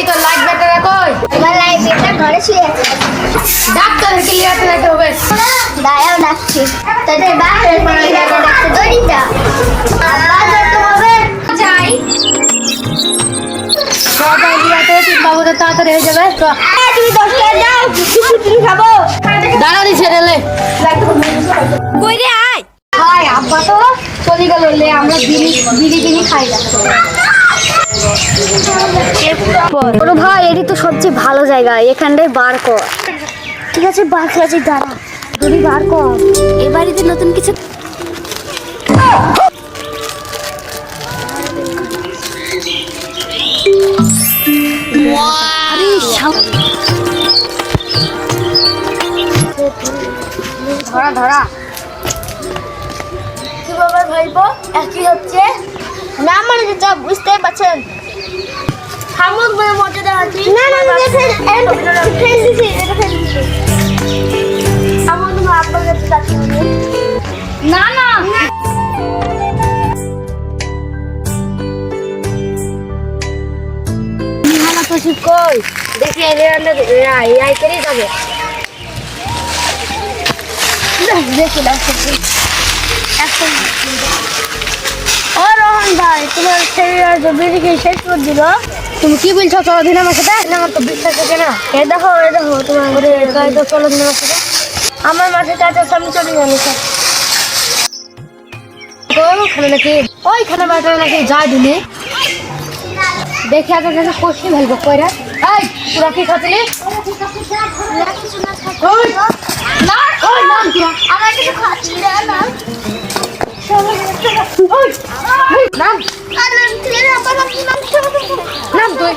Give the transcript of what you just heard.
তোর light battery কই? আমার লাইট ব্যাটারি ঘরে শুয়ে আছে। ডাক্তার কে লিয়াতে রাখতে হবে। দাঁড়াও ডাকছি। তোদের বাসায় পড়ে যাবে ডাক্তার দড়ি যা। আব্বা যেতে হবে। যাই। সবাই লিয়াতে তুই বাবুদের তাড়াতাড়ি হয়ে যাবে। তুমি 10 টাকা দাও। তুমি খাবো। দাঁড়া দিছে রেলে। কই রে আয়। হাই আব্বা তো চলে গেল লে আমরা বিড়ি খাই না। বড় ভাই এটি তো সবচেয়ে ভালো জায়গা, এখানটায় বার কর। ঠিক আছে বার করেছি, দাঁড়া দড়ি বার কর। এ বাড়িতে নতুন কিছু ধরা ধরা কি বাবা ভাইবো একই হচ্ছে না, মানে যেটা বুঝতেই পারছেন। খামুক বলে মর্যাদা আছে না না না ফেল দিছি, এটা ফেল দিছি। আমার তো আপনার কাছে যাচ্ছি না না নিহানা তো ঠিক কই দেখি এই করে যাবে দেখি ও রোহন ভাই, তোমার ছেলেরা বিড়ি খেয়ে শেষ করে দিল। তুমি কি বলছো? চলো দিন আমার সাথে। আমার তো বিশ্বাস হচ্ছে না। এ দেখো তোমার তাই তো চলো দিন আমার সাথে। আমার মাঠে চাচার সামনে চলে যাবে স্যার। ওখানে নাকি ওইখানে বাড়িতে নাকি যায় দিনে দেখি আগে কাছে কষি ভালবো কইরা। এই তোরা কি খাচ্ছিলি? ওই, না ওই নাম তোরা আমার কিছু খাচ্ছি না ওই, নাম নাম তুই